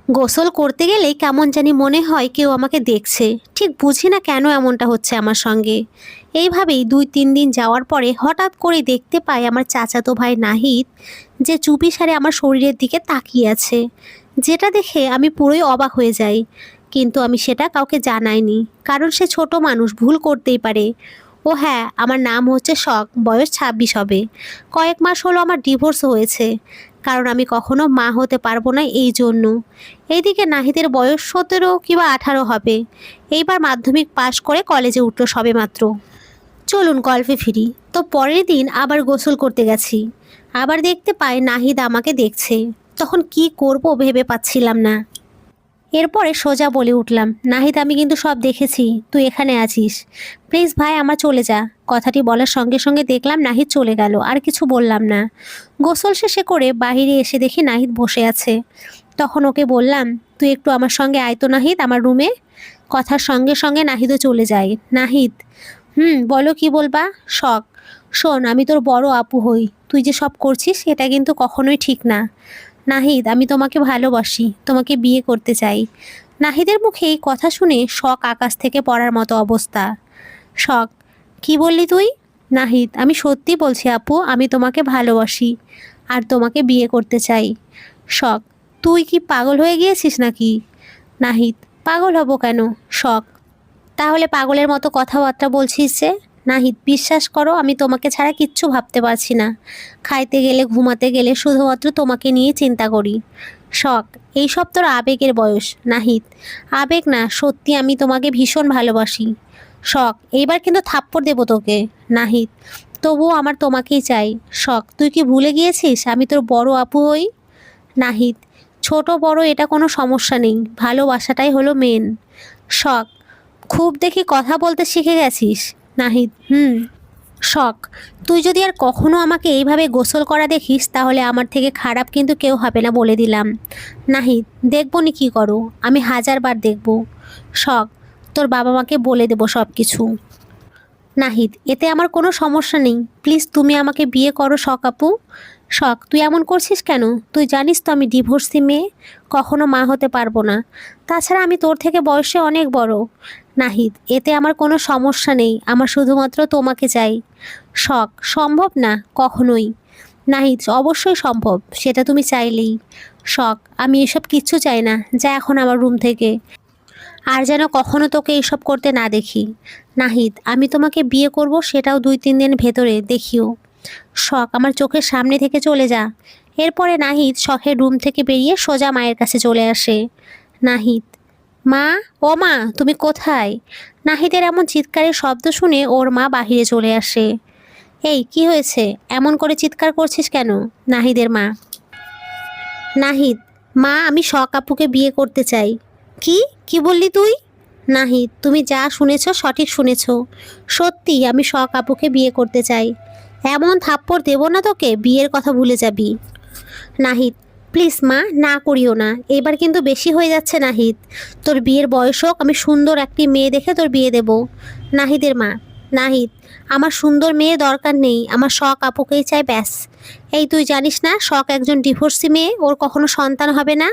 গোসল করতে গেলেই কেমন জানি মনে হয় কেউ আমাকে দেখছে। ঠিক বুঝি না কেন এমনটা হচ্ছে আমার সঙ্গে। এইভাবেই 2-3 দিন যাওয়ার পরে হঠাৎ করে দেখতে পাই আমার চাচাতো ভাই নাহিদ যে চুপিসারে আমার শরীরের দিকে তাকিয়ে আছে, যেটা দেখে আমি পুরোই অবাক হয়ে যাই। কিন্তু আমি সেটা কাউকে জানাইনি, কারণ সে ছোট মানুষ, ভুল করতেই পারে। ও হ্যাঁ, আমার নাম হচ্ছে শখ, বয়স 26 হবে। কয়েক মাস হলো আমার ডিভোর্স হয়েছে, কারণ আমি কখনো মা হতে পারবো না এই জন্য। এইদিকে নাহিদের বয়স 17 কিংবা 18 হবে। এইবার মাধ্যমিক পাশ করে কলেজে উঠলো সবেমাত্র। চলুন গল্পে ফিরি। তো পরের দিন আবার গোসল করতে গেছি। আবার দেখতে পাই নাহিদ আমাকে দেখছে। তখন কি করব ভেবে পাচ্ছিলাম না। এরপরে সোজা বলে উঠলাম, নাহিদ আমি কিন্তু সব দেখেছি, তুই এখানে আছিস, প্লিজ ভাই আমার চলে যা। কথাটি বলার সঙ্গে সঙ্গে দেখলাম নাহিদ চলে গেল, আর কিছু বললাম না। গোসল শেষে করে বাইরে এসে দেখি নাহিদ বসে আছে। তখন ওকে বললাম, তুই একটু আমার সঙ্গে আয় তো নাহিদ, আমার রুমে। কথার সঙ্গে সঙ্গে নাহিদও চলে যায়। নাহিদ, বলো কি বলবা। শখ, শোন আমি তোর বড় আপু হই, তুই যে সব করছিস এটা কিন্তু কখনোই ঠিক না। নাহিদ আমি তোমাকে ভালোবাসি, তোমাকে বিয়ে করতে চাই। নাহিদের মুখে এই কথা শুনে শখ আকাশ থেকে পড়ার মতো অবস্থা। শখ, কি বললি তুই? নাহিদ, আমি সত্যি বলছি আপু, আমি তোমাকে ভালোবাসি আর তোমাকে বিয়ে করতে চাই। শখ, তুই কি পাগল হয়ে গিয়েছিস নাকি? নাহিদ, পাগল হব কেন? শখ, তাহলে পাগলের মতো কথাবার্তা বলছিস যে? নাহিদ, বিশ্বাস করো আমি তোমাকে ছাড়া কিচ্ছু ভাবতে পারছি না। খাইতে গেলে ঘুমাতে গেলে শুধুমাত্র তোমাকে নিয়ে চিন্তা করি। শখ, এইসব তোর আবেগের বয়স। নাহিদ, আবেগ না, সত্যি আমি তোমাকে ভীষণ ভালোবাসি। শখ, এইবার কিন্তু থাপ্পড় দেবো তোকে। নাহিদ, তবুও আমার তোমাকেই চাই। শখ, তুই কি ভুলে গিয়েছিস আমি তোর বড় আপু হই? নাহিদ, ছোট বড় এটা কোনো সমস্যা নেই, ভালোবাসাটাই হলো মেন। শখ, খুব দেখি কথা বলতে শিখে গেছিস। নাহিদ, শখ, তুই যদি আর কখনো আমাকে এইভাবে গোসল করা দেখিস তাহলে আমার থেকে খারাপ কিন্তু কেউ হবে না বলে দিলাম। নাহিদ, দেখবো নি কি করো, আমি 1000বার দেখবো। শখ, তোর বাবা মাকে বলে দেবো সব কিছু। নাহিদ, এতে আমার কোনো সমস্যা নেই, প্লিজ তুমি আমাকে বিয়ে করো শখ আপু। শখ, তুই এমন করছিস কেন? তুই জানিস তো আমি ডিভোর্সি মেয়ে, কখনো মা হতে পারবো না। তাছাড়া আমি তোর থেকে বয়সে অনেক বড়। নাহিদ, এতে আমার কোনো সমস্যা নেই, আমার শুধুমাত্র তোমাকে চাই। শখ, সম্ভব না কখনোই। নাহিদ, অবশ্যই সম্ভব, সেটা তুমি চাইলেই। শখ, আমি এসব কিচ্ছু চাই না, যা এখন আমার রুম থেকে। আর যেন কখনো তোকে এইসব করতে না দেখি। নাহিদ, আমি তোমাকে বিয়ে করব সেটাও 2-3 দিন ভেতরে, দেখিও। শখ, আমার চোখের সামনে থেকে চলে যা। এরপরে নাহিদ শখের রুম থেকে বেরিয়ে সোজা মায়ের কাছে চলে আসে। নাহিদ, মা, ও মা তুমি কোথায়? নাহিদের এমন চিৎকারের শব্দ শুনে ওর মা বাহিরে চলে আসে। এই কি হয়েছে, এমন করে চিৎকার করছিস কেন? নাহিদের মা। নাহিদ, মা আমি শখ আপুকে বিয়ে করতে চাই। কি কি বললি তুই? নাহিদ, তুমি যা শুনেছ সঠিক শুনেছ, সত্যি আমি শখ আপুকে বিয়ে করতে চাই। এমন থাপ্পড় দেবো না তোকে, বিয়ের কথা ভুলে যাবি। নাহিদ, প্লিজ মা, না করিও না, এবার কিন্তু বেশি হয়ে যাচ্ছে। নাহিদ, তোর বিয়ের বয়স হোক, আমি সুন্দর একটি মেয়ে দেখে তোর বিয়ে দেব। নাহিদের মা। নাহিদ, আমার সুন্দর মেয়ে দরকার নেই, আমার শখ আপুকেই চাই ব্যাস। এই তুই জানিস না শখ একজন ডিভোর্সি মেয়ে, ওর কখনো সন্তান হবে না।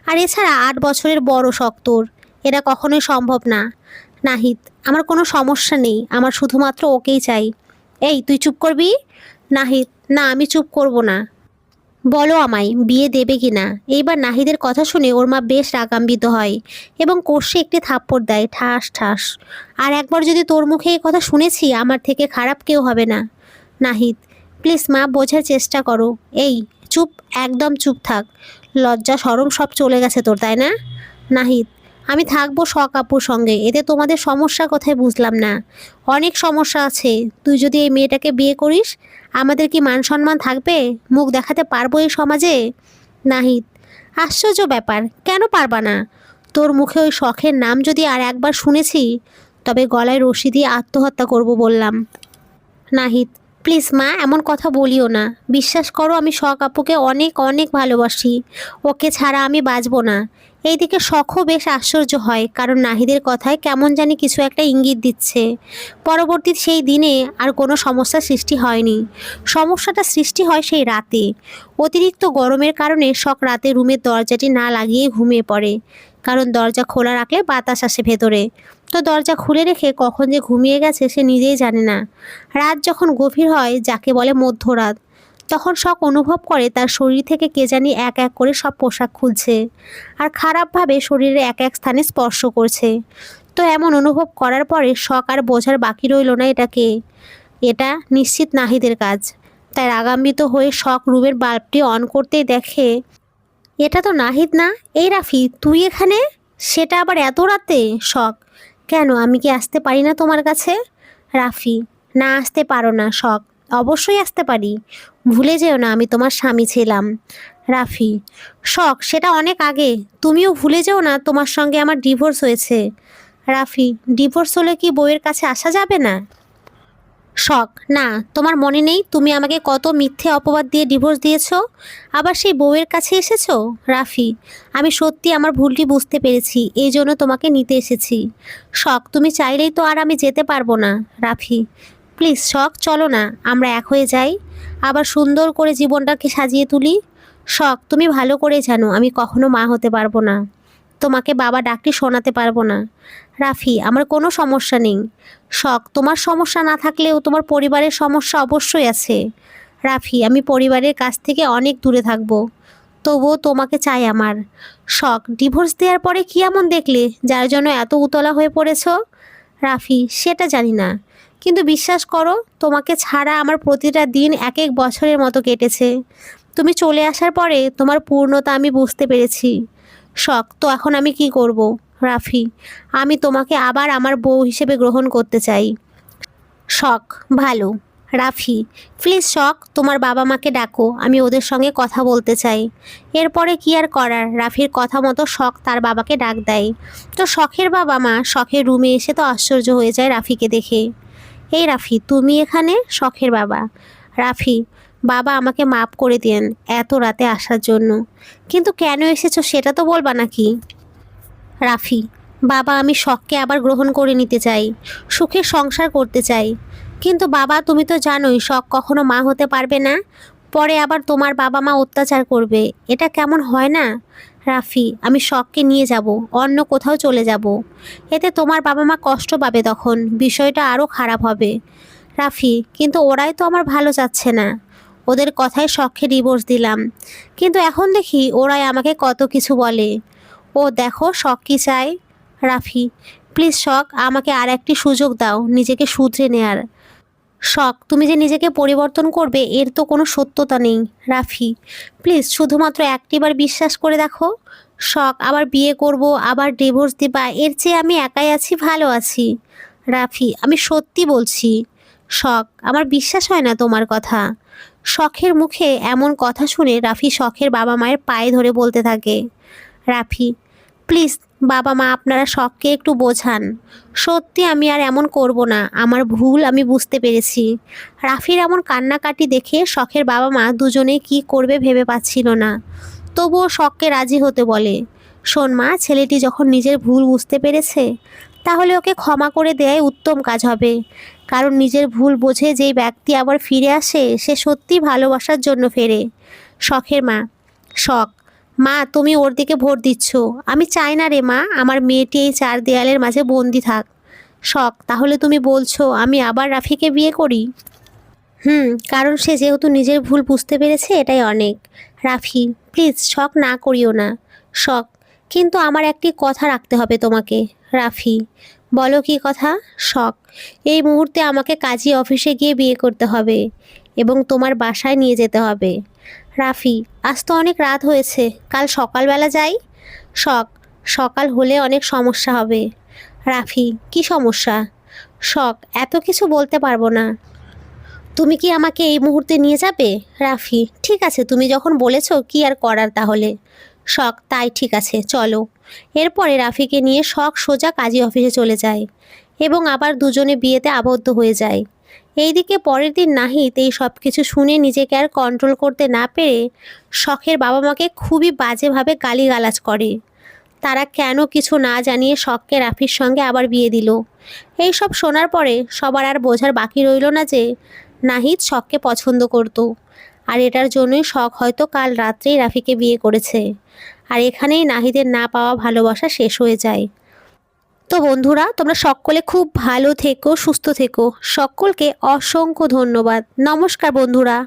আর এছাড়া 8 বছরের বড় শখ তোর, এটা কখনোই সম্ভব না। নাহিদ, আমার কোনো সমস্যা নেই, আমার শুধুমাত্র ওকেই চাই। এই তুই চুপ করবি? নাহিদ, না আমি চুপ করব না, বলো আমায় বিয়ে দেবে কি না। এইবার নাহিদের কথা শুনে ওর মা বেশ রাগান্বিত হয় এবং কষে একটি থাপ্পড় দেয়, ঠাস ঠাস। আর একবার যদি তোর মুখে এই কথা শুনেছি, আমার থেকে খারাপ কেউ হবে না। নাহিদ, প্লিজ মা, বোঝার চেষ্টা করো। এই চুপ, একদম চুপ থাক, লজ্জা শরম সব চলে গেছে তোর, তাই না? নাহিদ, আমি থাকবো শখ আপুর সঙ্গে, এতে তোমাদের সমস্যা কোথায় বুঝলাম না। অনেক সমস্যা আছে, তুই যদি এই মেয়েটাকে বিয়ে করিস আমাদের কি মান সম্মান থাকবে? মুখ দেখাতে পারবো এই সমাজে? নাহিদ, আশ্চর্য ব্যাপার, কেন পারবা না? তোর মুখে ওই শখের নাম যদি আর একবার শুনেছি, তবে গলায় রশি দিয়ে আত্মহত্যা করব বললাম। নাহিদ, প্লিজ মা, এমন কথা বলিও না, বিশ্বাস করো আমি শখ আপুকে অনেক অনেক ভালোবাসি, ওকে ছাড়া আমি বাঁচবো না। এইদিকে শখও বেশ আশ্চর্য হয়, কারণ নাহিদের কথায় কেমন জানি কিছু একটা ইঙ্গিত দিচ্ছে। পরবর্তী সেই দিনে আর কোনো সমস্যার সৃষ্টি হয়নি। সমস্যাটা সৃষ্টি হয় সেই রাতে। অতিরিক্ত গরমের কারণে শখ রাতে রুমের দরজাটি না লাগিয়ে ঘুমিয়ে পড়ে, কারণ দরজা খোলা রাখলে বাতাস আসে ভেতরে। তো দরজা খুলে রেখে কখন যে ঘুমিয়ে গেছে সে নিজেই জানে না। রাত যখন গভীর হয়, যাকে বলে মধ্যরাত, তখন শখ অনুভব করে তার শরীর থেকে কে জানি এক এক করে সব পোশাক খুলছে আর খারাপভাবে শরীরে এক এক স্থানে স্পর্শ করছে। তো এমন অনুভব করার পরে শখ আর বোঝার বাকি রইল না এটা নিশ্চিত নাহিদের কাজ। তাই রাগান্বিত হয়ে শখ রুমের বাল্বটি অন করতেই দেখে এটা তো নাহিদ না। এই রাফি, তুই এখানে? সেটা আবার এত রাতে? শখ: কেন, আমি কি আসতে পারি না তোমার কাছে? রাফি: না, আসতে পারো না শখ। অবশ্যই আসতে পারি, ভুলে যেও না আমি তোমার স্বামী ছিলাম। রাফি: শখ, সেটা অনেক আগে। তুমিও ভুলে যেও না তোমার সঙ্গে আমার ডিভোর্স হয়েছে। রাফি: ডিভোর্স হলে কি বউয়ের কাছে আসা যাবে না? শখ: না, তোমার মনে নেই তুমি আমাকে কত মিথ্যে অপবাদ দিয়ে ডিভোর্স দিয়েছো, আবার সেই বউয়ের কাছে এসেছো? রাফি: আমি সত্যি আমার ভুলটি বুঝতে পেরেছি, এই জন্য তোমাকে নিতে এসেছি। শখ: তুমি চাইলেই তো আর আমি যেতে পারবো না। রাফি: প্লিজ শখ, চলো না, আমরা এক হয়ে যাই, আবার সুন্দর করে জীবনটাকে সাজিয়ে তুলি। শখ: তুমি ভালো করে জানো আমি কখনো মা হতে পারবো না, তোমাকে বাবা ডাকটি শোনাতে পারবো না। রাফি: আমার কোনো সমস্যা নেই। শখ: তোমার সমস্যা না থাকলেও তোমার পরিবারের সমস্যা অবশ্যই আছে। রাফি: আমি পরিবারের কাছ থেকে অনেক দূরে থাকবো, তবুও তোমাকে চাই আমার। শখ: ডিভোর্স দেওয়ার পরে কি এমন দেখলে যার জন্য এত উতলা হয়ে পড়েছো? রাফি: সেটা জানি না, কিন্তু বিশ্বাস করো, তোমাকে ছাড়া আমার প্রতিটা দিন এক এক বছরের মতো কেটেছে। তুমি চলে আসার পরে তোমার পূর্ণতা আমি বুঝতে পেরেছি। শখ: তো এখন আমি কি করব? রাফি: আমি তোমাকে আবার আমার বউ হিসেবে গ্রহণ করতে চাই। শখ: ভালো। রাফি: প্লিজ শখ, তোমার বাবা মাকে ডাকো, আমি ওদের সঙ্গে কথা বলতে চাই। এরপরে কি আর করার, রাফির কথা মতো শখ তার বাবাকে ডাক দেয়। তো শখের বাবা মা শখের রুমে এসে তো আশ্চর্য হয়ে যায় রাফিকে দেখে। এই রাফি, তুমি এখানে? শখের বাবা: রাফি: বাবা, আমাকে মাফ করে দেন এত রাতে আসার জন্য, কিন্তু কেন এসেছো সেটা তো বলবা নাকি? রাফি: বাবা, আমি শখকে আবার গ্রহণ করে নিতে চাই, সুখের সংসার করতে চাই। কিন্তু বাবা, তুমি তো জানোই শখ কখনো মা হতে পারবে না, পরে আবার তোমার বাবা মা অত্যাচার করবে, এটা কেমন হয় না? রাফি: আমি শখকে নিয়ে যাব, অন্য কোথাও চলে যাব, এতে তোমার বাবা মা কষ্ট পাবে, তখন বিষয়টা আরও খারাপ হবে। রাফি: কিন্তু ওরাই তো আমার ভালো চাচ্ছে না, ওদের কথায় শখকে ডিভোর্স দিলাম, কিন্তু এখন দেখি ওরাই আমাকে কত কিছু বলে। ও দেখো শখ কি চায়। রাফি: প্লিজ শখ, আমাকে আর একটি সুযোগ দাও নিজেকে শুধরে নেয়ার। শখ: তুমি যে নিজেকে পরিবর্তন করবে এর তো কোনো সত্যতা নেই। রাফি: প্লিজ শুধুমাত্র একটিবার বিশ্বাস করে দেখো। শখ: আবার বিয়ে করব, আবার ডিভোর্স দিবা, এর চেয়ে আমি একাই আছি, ভালো আছি। রাফি: আমি সত্যি বলছি। শখ: আমার বিশ্বাস হয় না তোমার কথা। শখের মুখে এমন কথা শুনে রাফি শখের বাবা মায়ের পায়ে ধরে বলতে থাকে। রাফি: প্লিজ বাবা মা, আপনারা শখকে একটু বোঝান, সত্যি আমি আর এমন করব না, আমার ভুল আমি বুঝতে পেরেছি। রাফির এমন কান্নাকাটি দেখে শখের বাবা মা দুজনেই কি করবে ভেবে পাচ্ছিল না, তবুও শখকে রাজি হতে বলে। শোন মা, ছেলেটি যখন নিজের ভুল বুঝতে পেরেছে, তাহলে ওকে ক্ষমা করে দেয়াই উত্তম কাজ হবে, কারণ নিজের ভুল বোঝে যেই ব্যক্তি আবার ফিরে আসে সে সত্যি ভালোবাসার জন্য ফেরে। শখের মা: শখ: মা, তুমি ওর দিকে ভোট দিচ্ছ, আমি চাই না রে মা আমার মেয়েটি এই চার দেয়ালের মাঝে বন্দি থাক। শখ: তাহলে তুমি বলছো আমি আবার রাফিকে বিয়ে করি? কারণ সে যেহেতু নিজের ভুল বুঝতে পেরেছে এটাই অনেক। রাফি: প্লিজ শখ, না করিও না। শখ: কিন্তু আমার একটি কথা রাখতে হবে তোমাকে। রাফি: বলো কি কথা? শখ: এই মুহূর্তে আমাকে কাজী অফিসে গিয়ে বিয়ে করতে হবে এবং তোমার বাসায় নিয়ে যেতে হবে। রাফি: আজ তো অনেক রাত হয়েছে, কাল সকালবেলা যাই। শখ: সকাল হলে অনেক সমস্যা হবে। রাফি: কি সমস্যা? শখ: এত কিছু বলতে পারবো না। তুমি কি আমাকে এই মুহূর্তে নিয়ে যাবে? রাফি: ঠিক আছে, তুমি যখন বলেছো কি আর করার তাহলে। শখ: তাই ঠিক আছে, চলো। এরপরে রাফিকে নিয়ে শখ সোজা কাজী অফিসে চলে যায় এবং আবার দুজনে বিয়েতে আবদ্ধ হয়ে যায়। এইদিকে পরের দিন নাহিদ এই সব কিছু শুনে নিজেকে আর কন্ট্রোল করতে না পেরে শখের বাবা মাকে খুবই বাজেভাবে গালিগালাজ করে। তারা কেন কিছু না জানিয়ে শখকে রাফির সঙ্গে আবার বিয়ে দিল। এই সব শোনার পরে সবার আর বোঝার বাকি রইল না যে নাহিদ শখকে পছন্দ করত, আর এটার জন্যই শখ হয়তো কাল রাত্রেই রাফিকে বিয়ে করেছে। আর এখানেই নাহিদের না পাওয়া ভালোবাসা শেষ হয়ে যায়। তো বন্ধুরা, তোমরা সকলে খুব ভালো থেকো, সুস্থ থেকো। সকলকে অসংখ্য ধন্যবাদ। নমস্কার বন্ধুরা।